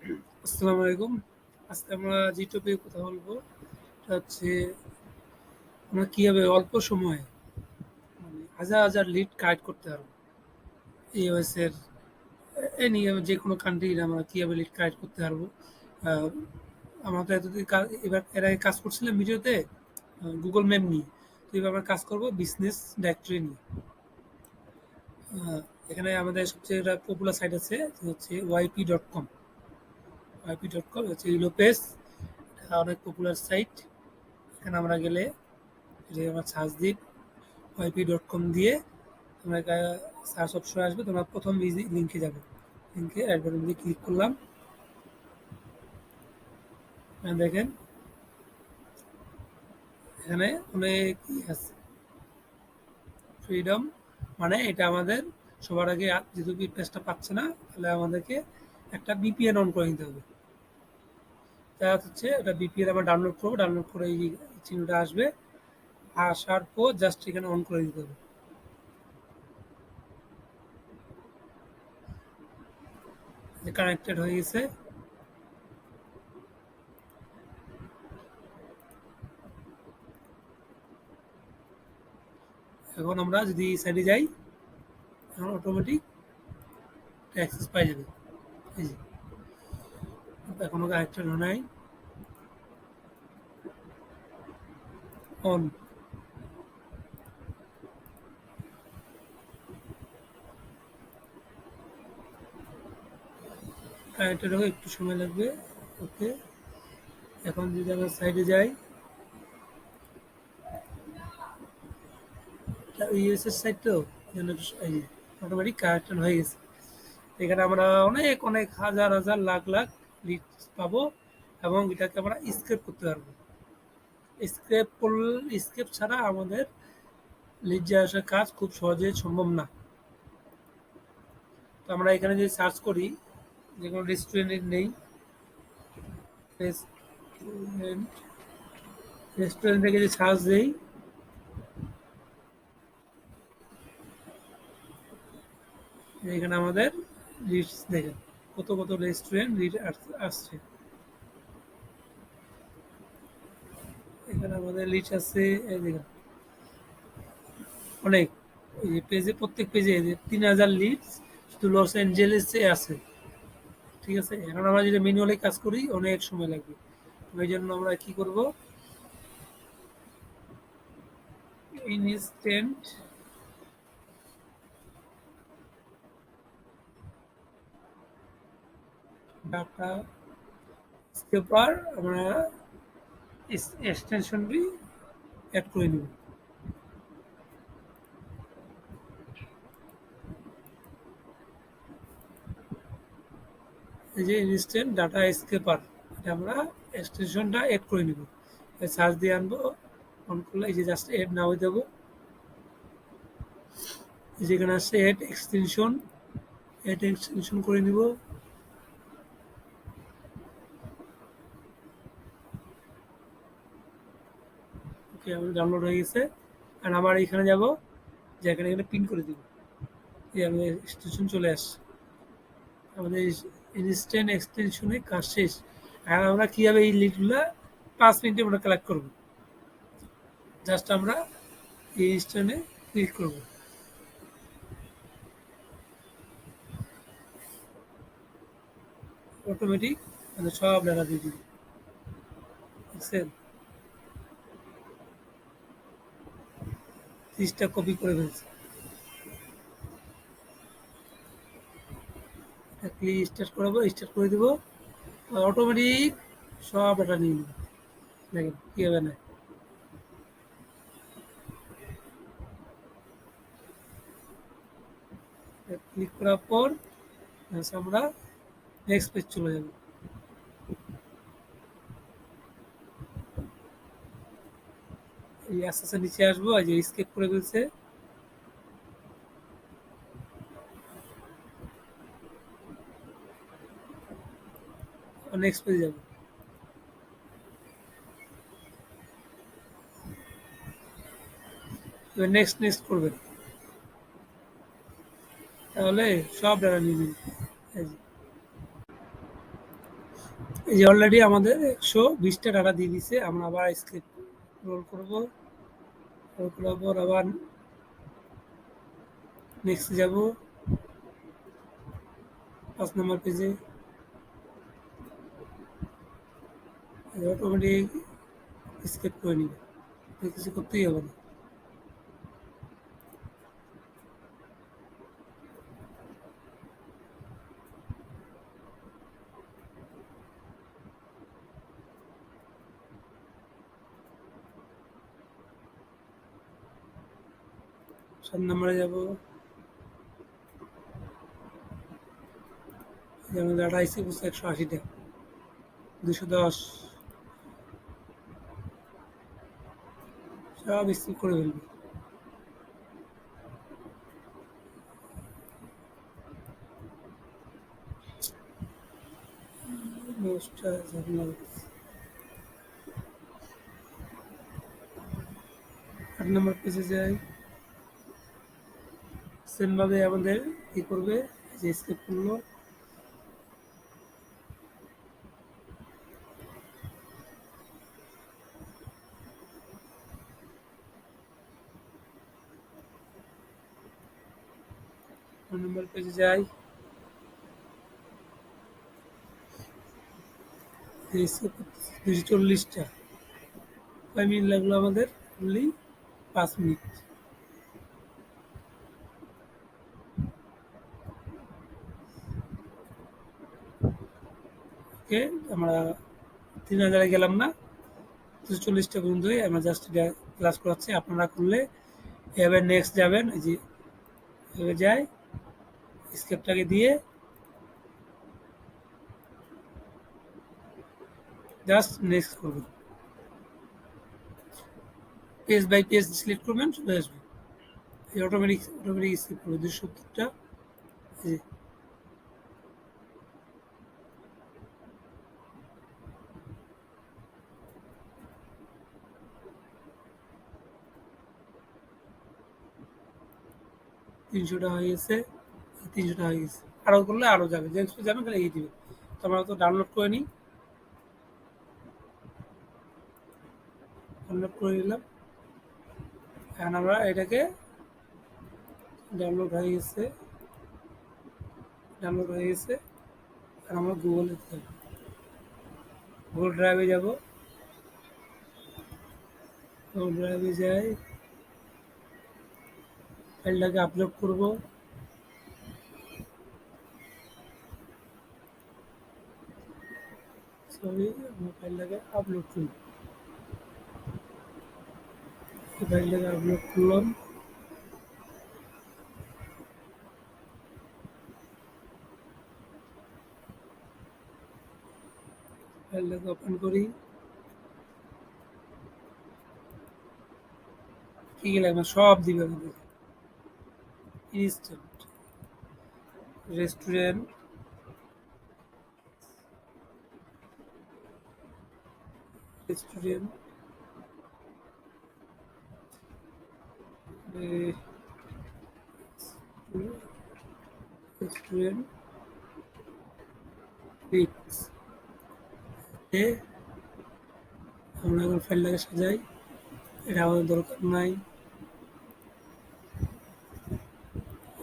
আসসালামু আলাইকুম। আজকে আমরা যে টপিকে কথা বলবো সেটা হচ্ছে আমরা কিভাবে অল্প সময়ে হাজার হাজার লিড কালেক্ট করতে পারবো। iOS এর এনি যে কোনো কান্ট্রির আমরা কিভাবে লিড কালেক্ট করতে পারবো। আহ, আমরা তো এতদিন এবার এর আগে কাজ করছিলাম ভিডিওতে গুগল ম্যাপ নিয়ে। তো এবার আমরা কাজ করবো বিজনেস ডাইরেক্টরি নিয়ে। আহ, এখানে আমাদের সবচেয়ে একটা পপুলার সাইট আছে যে হচ্ছে ওয়াইপি.কম। ওয়াইপি.কম হচ্ছে ইউরোপেস, অনেক পপুলার সাইট। এখানে আমরা গেলে যে আমার সার্চ দিই ওয়াইপি.কম দিয়ে তোমরা সার্চ অপশনে আসবে, তোমরা প্রথম লিঙ্কে যাবে। লিঙ্কে একবার দিয়ে ক্লিক করলাম। দেখেন এখানে অনেক আছে ফ্রিডম, মানে এটা আমাদের সবার আগে যেহেতু পেজটা পাচ্ছে না, তাহলে আমাদেরকে একটা বিপিএন অন করে নিতে হবে। তা হচ্ছে এটা বিপিএন আবার ডাউনলোড করবো, ডাউনলোড করে এই চিহ্নটা আসবে, আসার পর জাস্ট এখানে অন করে দিতে হবে। কানেক্টেড হয়ে গেছে। এখন আমরা যদি সাইডে যাই, এখন অটোমেটিক অ্যাক্সেস পাই যাবে। এই যে এখনো কানেক্টেড হয় নাই, অন। কানেক্টেড হবে, একটু সময় লাগবে। ওকে, এখন যদি আমরা সাইডে যাই, ইউএস এর সাইড তো অটোমেটিক কানেক্টেড হয়ে গেছে। এখানে আমরা অনেক অনেক হাজার হাজার লাখ লাখ লিড পাবো এবং এটাকে আমরা স্ক্রেপ করতে পারবো। স্ক্রেপ ছাড়া আমাদের লিড জেনারেশনের কাজ খুব সহজে সম্ভব না। তো আমরা এখানে যদি সার্চ করি, যে কোনো রেস্টুরেন্ট নেই, রেস্টুরেন্ট রেস্টুরেন্ট থেকে যদি সার্চ দিই, এখানে আমাদের লিস্ট দেখেন কত কত রেস্টুরেন্ট লিড আসছে। এখানে আমাদের লিস্ট আছে, এই দেখেন অনেক। এই যে পেজে, প্রত্যেক পেজে 3000 লিডস শুধু লস অ্যাঞ্জেলেসে আছে। ঠিক আছে, এখন আমরা যদি ম্যানুয়ালি কাজ করি অনেক সময় লাগবে। ওই জন্য আমরা কি করব, ইনস্ট্যান্ট ডাটা স্কেপার আমরা এক্সটেনশনটি অ্যাড করে নেব। এই যে ইনস্ট্যান্ট ডাটা স্কেপার, এটা আমরা এক্সটেনশনটা অ্যাড করে নেব। সার্চ দিয়ে আনবো, অন করলে এই যে জাস্ট এড নাও দেবো, যেখানে আসছে এড এক্সটেনশন, এড এক্সটেনশন করে নিব। ওকে, আমাদের ডাউনলোড হয়ে গেছে। আর আমার এখানে যাব, যে এখানে এখানে পিন করে দিব, এই আমাদের এক্সটেনশন চলে আসছে। আমাদের ইনস্ট্যান্ট এক্সটেনশনে কাজ শেষ। আর আমরা কীভাবে এই লিডগুলো 5 মিনিটে আমরা কালেক্ট করবো, জাস্ট আমরা এই ইনস্ট্যান্টে ক্লিক করবো, অটোমেটিক আমাদের সব ডাটা দিয়ে দিবে। বুঝছেন, 30টা কপি করে ফেলছে। ক্লিক স্টার্ট করাবো, স্টার্ট করে দেবো, অটোমেটিক সব ডাটা নিয়ে নেবে। দেখেন কীভাবে নেয়। ক্লিক করার পর আমরা নেক্সট পেজ চলে যাব। এই আস্তে আস্তে নিচে আসবো, এই যে স্কেপ করে ফেলছে। নেক্সট পেজ যাবো, এবার নেক্সট নেক্সট করবেন, তাহলে সব ডাটা নিয়ে নেবে। এই যে এই যে অলরেডি আমাদের ১২০টা ডাটা দিয়ে দিছে। আমরা আবার স্ক্রিপ্ট রোল করব। রোল করার পর আবার নেক্সট যাব ৫ নম্বর পেজে। অটোমেটিক স্কেপ করে নিবে। কিছু করতেই হবে না। সাত নম্বরে যাব। যেমন ডাটা আইসি বলছে ১৮০টা, ২১০ সব স্কিপ করে ফেলবে। মোস্টটা ঝামেলা হচ্ছে। ৮ নম্বর পেজে যাই। সেমভাবে আমাদের কি করবে, যে স্কেপ করলো নম্বর পেজে যাই। ২৪০টা। কয় মিনিট লাগলো আমাদের? Only ৫ minute. ওকে, আমরা ৩,০০০ গেলাম না, ২৪০টা পর্যন্তই আমরা জাস্ট ক্লাস করাচ্ছি। আপনারা করলে এভাবে নেক্সট যাবেন। এই যে এভাবে যাই, স্কেপটাকে দিয়ে জাস্ট নেক্সট করবেন। পেজ বাই পেজ সিলেক্ট করবেন, চলে আসবে। এই অটোমেটিক স্কিপ করবে ২৭০টা। এই যে ৩০০টা হয়ে গেছে। ৩০০টা হয়ে গেছে। আরও করলে আরও যাবে, যে যাবেন তাহলে এই দিবে। তো আমরা তো ডাউনলোড করে নিই। ডাউনলোড করে নিলাম। এখন আমরা এটাকে ডাউনলোড হয়ে গেছে। ডাউনলোড হয়ে গেছে। আর আমরা গুগলে যাব, গুগল ড্রাইভে যাব। গুগল ড্রাইভে যাই, ফাইলটাকে আপলোড করব। সরি, আমরা ফাইলটাকে আপলোড করব। এই ফাইলটাকে আপলোড করলাম। ফাইলটাকে ওপেন করি। কি কি লাগবে সব দিবে আমাদের। Instant restaurant, restaurant, restaurant pics. এ আমরা এখন ফাইলটাকে সাজাই। এটা আমাদের দরকার নাই,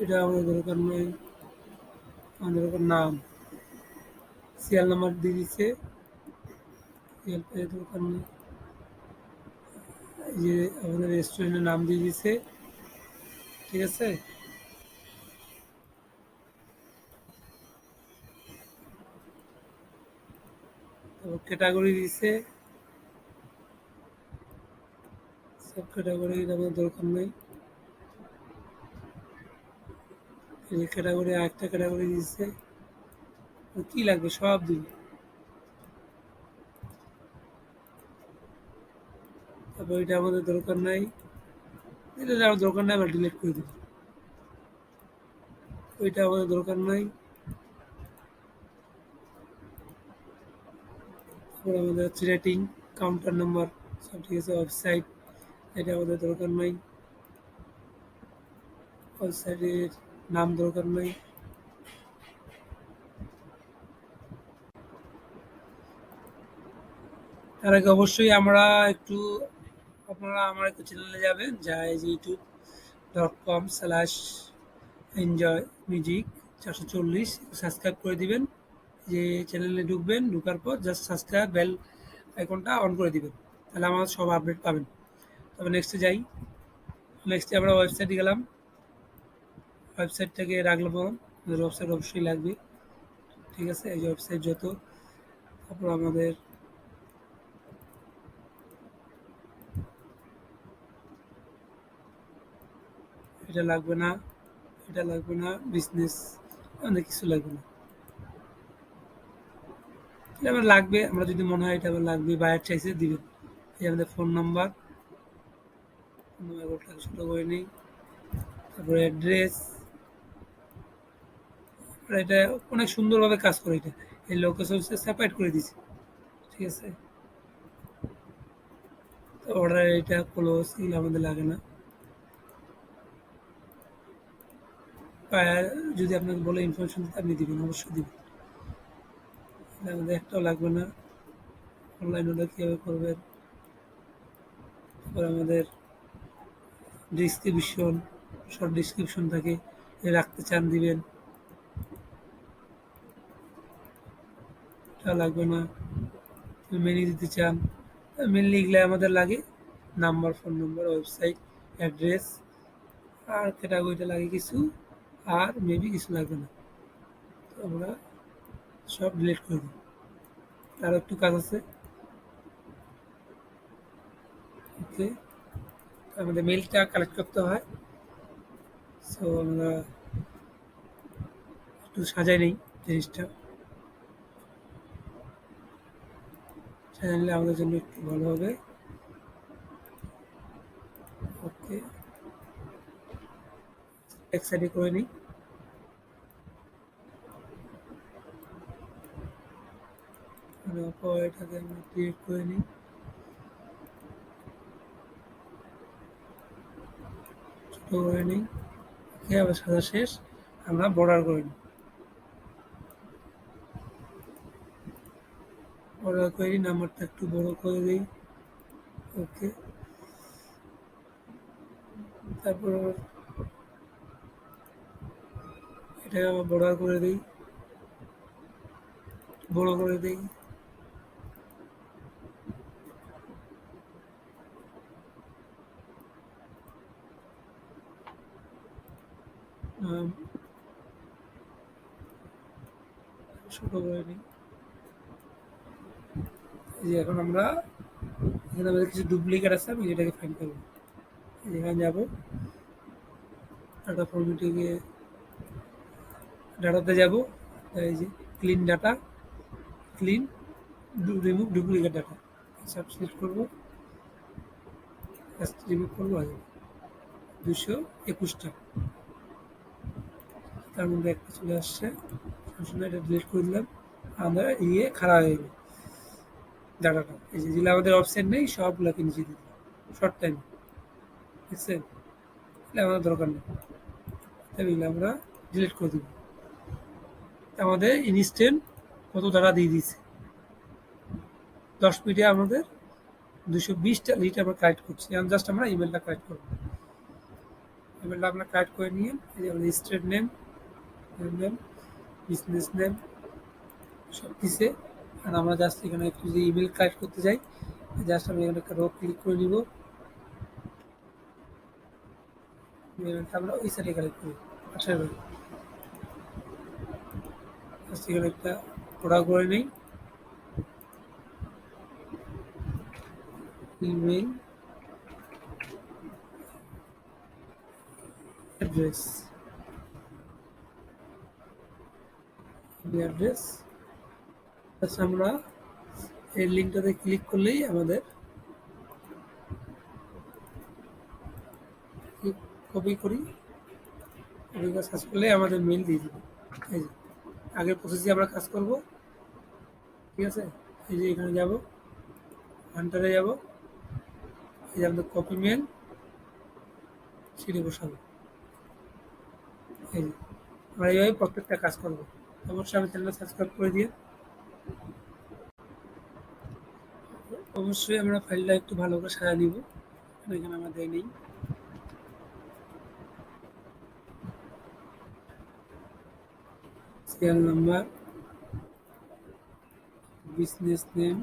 এটা আমাদের দরকার নাই। আমাদের দরকার নাম। সিরিয়াল নাম্বার দিয়ে দিচ্ছে, সিরিয়াল পেয়ে দরকার নেই। এই যে আমাদের রেস্টুরেন্টের নাম দিয়ে দিচ্ছে। ঠিক আছে। তারপর ক্যাটাগরি দিচ্ছে, সব ক্যাটাগরি আমাদের দরকার নেই। এই যে ক্যাটাগরি, আরেকটা ক্যাটাগরি দিচ্ছে। কি লাগবে সব দিবে। তারপর এটা আমাদের দরকার নাই, এটা আমার দরকার নাই, আমরা ডিলিট করে দেবো। ওইটা আমাদের দরকার নাই। তারপর আমাদের হচ্ছে রেটিং, কাউন্টার নাম্বার, সব ঠিক আছে। ওয়েবসাইট, এটা আমাদের দরকার নাই। ওয়েবসাইটের নাম দরকার নাই। তার আগে অবশ্যই আমরা একটু আপনারা আমার একটু চ্যানেলে যাবেন, যা এই যে youtube.com/enjoy music 440 সাবস্ক্রাইব করে দিবেন। যে চ্যানেলে ঢুকবেন, ঢুকার পর জাস্ট সাবস্ক্রাইব বেল আইকনটা অন করে দিবেন, তাহলে আমার সব আপডেট পাবেন। তবে নেক্সটে যাই। নেক্সটে আমরা ওয়েবসাইটে গেলাম। ওয়েবসাইটটাকে রাখলাম, আমাদের ওয়েবসাইট অবশ্যই লাগবে। ঠিক আছে, এই যে ওয়েবসাইট যত, তারপর আমাদের এটা লাগবে না, এটা লাগবে না, বিজনেস অনেক কিছু লাগবে না। এটা আমার লাগবে, আমরা যদি মনে হয় এটা আমার লাগবে, বায়ার চাইছে দিবেন। এই যে আমাদের ফোন নাম্বার, ফোন নাম্বারটা ছোটো করে নিই। তারপরে অ্যাড্রেস, আর এটা অনেক সুন্দরভাবে কাজ করে এটা। এই লোকেশন সেপারেট করে দিয়েছি। ঠিক আছে, তো অর্ডার এটা ক্লোজ এগুলো আমাদের লাগে না। বায়ার যদি আপনাকে বলে ইনফরমেশন দিতে, আপনি দিবেন, অবশ্যই দিবেন। এটা আমাদের একটাও লাগবে না। অনলাইন অর্ডার কীভাবে করবেন, তারপর আমাদের ডিসক্রিপশন, শর্ট ডিসক্রিপশন থাকে, এ রাখতে চান দিবেন, এটা লাগবে না। মেনু দিতে চান, মেনলি এগুলো আমাদের লাগে, number, phone number, website, address, আর ক্যাটাগরিটা লাগে কিছু, আর মেবি কিছু লাগবে না। তো আমরা সব ডিলিট করে দিই। তার একটু কাজ আছে। ওকে, আমাদের মেলটা কালেক্ট করতে হয়। সো আমরা একটু সাজাই নেই জিনিসটা, সাজাই নিলে আমাদের জন্য একটু ভালো হবে। ওকে, এক সাইডে করে নিই। এটাকে আমরা ক্রিয়েট করে নিই, ছোটো করে নিই। ওকে, আবার সাজা শেষ। আমরা বর্ডার করে নিই, বর্ডার করে নিই, নাম্বারটা একটু বড় করে দিই। ওকে, তারপর এটাকে আবার বর্ডার করে দিই, বড় করে দিই। আম, ছোট করে নিই। এই যে এখন আমরা এখানে আমাদের কিছু ডুপ্লিকেট আছে, আমি এটাকে ফাইন্ড করবো। এখানে যাবো, ডাটা ফরম্যাটে গিয়ে ডাটাতে যাব। এই যে clean data, clean, remove duplicate data, সব সিলেক্ট করবো, জাস্ট রিমুভ করবো। আগে 221টা, তার মধ্যে একটা চলে আসছে, সমস্যা এটা ডিলিট করে দিলাম। আমরা খারাপ হয়ে গেল ডাটাটা। এই যে যেগুলো আমাদের অপশন নেই সবগুলোকে নিচে দিই শর্ট টাইম, দেখছেন? এটা আমাদের দরকার নেই, এগুলো আমরা ডিলিট করে দিব। আমাদের ইনস্ট্যান্ট কত ডাটা দিয়ে দিয়েছে, 10 মিনিটে আমাদের 220টা লিট আমরা কালেক্ট করছি। এখন জাস্ট আমরা ইমেলটা কালেক্ট করবো। ইমেলটা আমরা কালেক্ট করে নিয়ে, এই যে আমাদের state name, name, business name সব দিছে। আর আমরা জাস্ট এখানে একটু যদি ইমেল কালেক্ট করতে যাই, জাস্ট আমি এখানে একটা রো ক্লিক করে নিব, ইমেলটা আমরা ওই সাইডে কালেক্ট করি। আচ্ছা, জাস্ট এখানে একটা প্রোডাক্ট করে নিই, ইমেল অ্যাড্রেস, ইমেল অ্যাড্রেস। আচ্ছা, আমরা এই লিঙ্কটাতে ক্লিক করলেই আমাদের কপি করি, কপি করে সার্চ করলে আমাদের মেল দিয়ে দিবে। এই যে আগের প্রসেসে আমরা কাজ করব। ঠিক আছে, এই যে এখানে যাব, হান্টারে যাব, এই যে আমাদের কপি মেল সিটে বসাবো। এই যে আমরা এইভাবে প্রত্যেকটা কাজ করবো। অবশ্যই আমি চ্যানেলটা সাবস্ক্রাইব করে দিয়ে অবশ্যই আমরা ফাইলটা একটু ভালো করে সাজায় নিব। এখানে আমরা দেই নেই সিরিয়াল নাম্বার, বিজনেস নেম,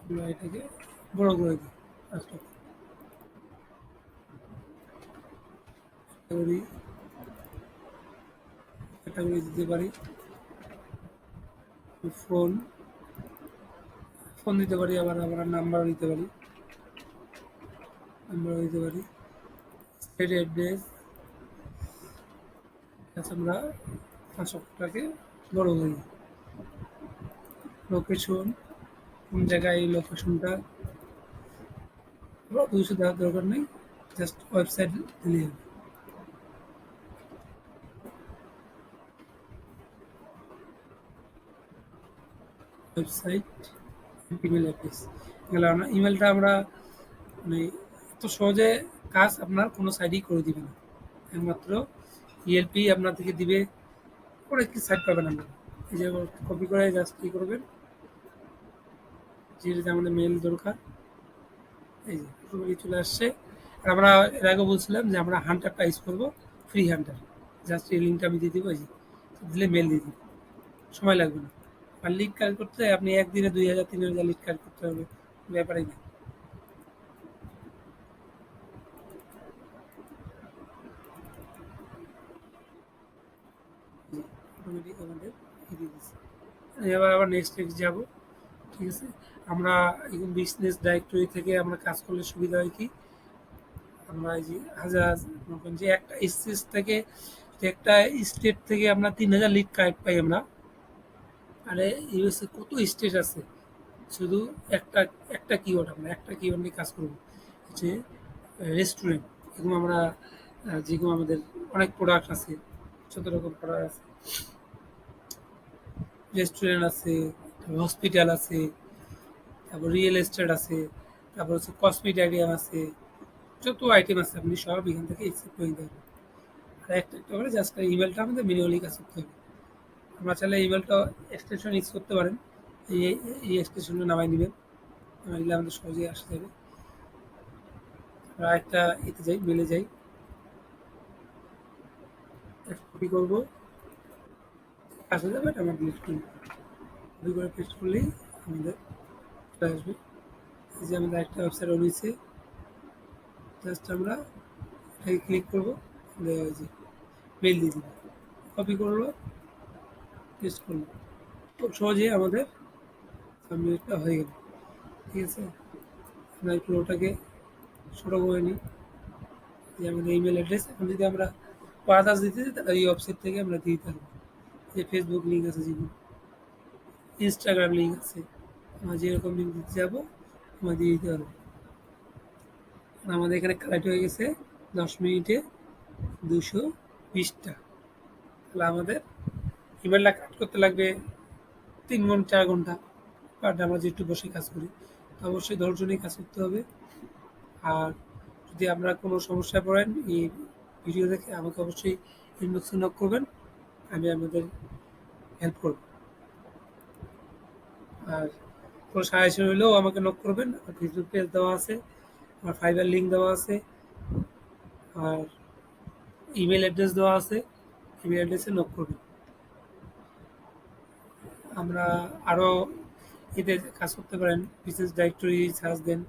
আমরা এটাকে বড় করে দিই। ফার্স্ট ক্যাটাগরি, ক্যাটাগরি দিতে পারি। ফোন, ফোন দিতে পারি, আবার আমরা নাম্বারও দিতে পারি, নাম্বারও দিতে পারি। স্টেট অ্যাড্রেস, আচ্ছা আমরা পাসওয়ার্ডটাকে বড় করি। লোকেশন, কোন জায়গায় এই লোকেশনটা, 200 দেওয়ার দরকার নেই, জাস্ট ওয়েবসাইট দিলেই হবে। ওয়েবসাইট, ইমেল অ্যাড্রেস, এগুলো আমরা ইমেলটা আমরা মানে এত সহজে কাজ আপনার কোনো সাইডেই করে দিবে না, একমাত্র ইএলপি আপনার থেকে দিবে। অনেক কিছু সাইট পাবেন আপনারা, এই যে কপি করে জাস্ট কী করবেন, যেটা আমাদের মেল দরকার, এই যে অটোমেটিক চলে আসছে। আর আমরা এর আগে বলছিলাম যে আমরা হান্টারটা ইউজ করবো, ফ্রি হান্টার। জাস্ট এই লিঙ্কটা আমি দিয়ে দিব, এই যে দিলে মেল দিয়ে দিব, সময় লাগবে না। আর লিড কালেক্ট করতে আপনি একদিনে 2000 3000 লিড কালেক্ট করতে হবে, ব্যাপারই না। অটোমেটিক আমাদের দিয়ে দিচ্ছে। এবার আবার নেক্সট নেক্সট যাবো, ঠিক আছে। আমরা এখন বিজনেস ডাইরেক্টরি থেকে আমরা কাজ করলে সুবিধা হয় কি, আমরা এই যে হাজার, মনে করেন যে একটা স্টেট থেকে, যে একটা স্টেট থেকে আমরা 3000 লিড কার্ড পাই আমরা। আরে ইউএসএ কত স্টেট আছে, শুধু একটা একটা কিওয়ার্ড, আমরা একটা কিওয়ার্ড নিয়ে কাজ করবো, হচ্ছে রেস্টুরেন্ট। এরকম আমরা যেরকম আমাদের অনেক প্রোডাক্ট আছে, যত রকম প্রোডাক্ট আছে, রেস্টুরেন্ট আছে, হসপিটাল আছে, তারপর রিয়েল এস্টেট আছে, তারপর হচ্ছে কসমেটিক আইটেম আছে, যত আইটেম আছে আপনি সব এখান থেকে এক্সেপ্ট করে দিতে পারবেন। আর একটা একটা করে জাস্ট ইমেলটা আমাদের ম্যানুয়ালি কাজ করতে হবে। আমরা চাইলে ইমেলটা এক্সটেনশন ইউজ করতে পারেন, এই এই এক্সটেনশনটা নামাই নেবেন, নামাইলে আমাদের সহজেই আসতে যাবে। আমরা একটা এতে যাই, মেলে যাই, কপি করবো, আসে যাবে, এটা আমরা ডিলিট করবো, কপি করে পেস্ট করলেই আমাদের চলে আসবে। এই যে আমাদের একটা ওয়েবসাইট রয়েছে, জাস্ট আমরা এটাকে ক্লিক করবো, ওই যে মেল দিয়ে দিব, কপি করলো, পেস্ট করলো, খুব সহজেই আমাদের সাবমিটটা হয়ে গেল, ঠিক আছে। আমরা একটু ওটাকে ছোটো করে নিই, যে আমাদের ইমেল অ্যাড্রেস। এখন যদি আমরা আদার্স দিতে চাই, তাহলে এই ওয়েবসাইট থেকে আমরা দিয়ে দিতে পারবো। যে ফেসবুক লিঙ্ক আছে, যেগুলো ইনস্টাগ্রাম লিঙ্ক আছে, আমরা যেরকম লিঙ্ক দিতে যাবো আমরা দিয়ে দিতে পারবো। আমাদের এখানে কালেক্ট হয়ে গেছে 10 মিনিটে 220টা। তাহলে আমাদের ইমেলটা কাট করতে লাগবে 3 ঘন্টা 4 ঘন্টা, বাট আমরা যেহেতু বসে কাজ করি, তো অবশ্যই ধৈর্য নিয়ে কাজ করতে হবে। আর যদি আপনারা কোনো সমস্যায় পড়েন এই ভিডিও দেখে, আমাকে অবশ্যই ইনবক্সে নক করবেন, আমি আপনাদের হেল্প করব। আর কোনো সাজেশন হলেও আমাকে নক করবেন, আমার ফেসবুক পেজ দেওয়া আছে, আমার ফাইবার লিঙ্ক দেওয়া আছে, আর ইমেল অ্যাড্রেস দেওয়া আছে, ইমেল অ্যাড্রেসে নক করবেন। আমরা আরও এতে কাজ করতে পারেন, বিজনেস ডাইরেক্টরি সার্চ দেন।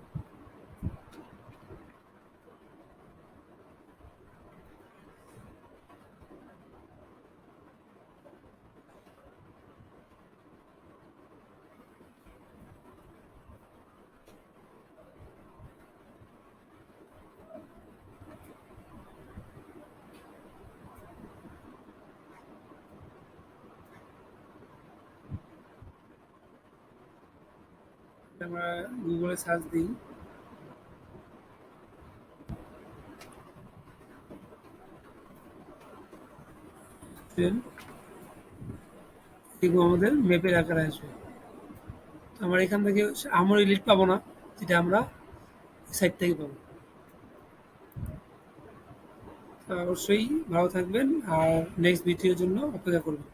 আমরা গুগলে সার্চ দিই, এগুলো আমাদের ম্যাপের আকারে আসবে। তো আমরা এখান থেকে আমার লিড পাবো না, যেটা আমরা সাইট থেকে পাবো। তো অবশ্যই ভালো থাকবেন, আর নেক্সট ভিডিওর জন্য অপেক্ষা করবেন।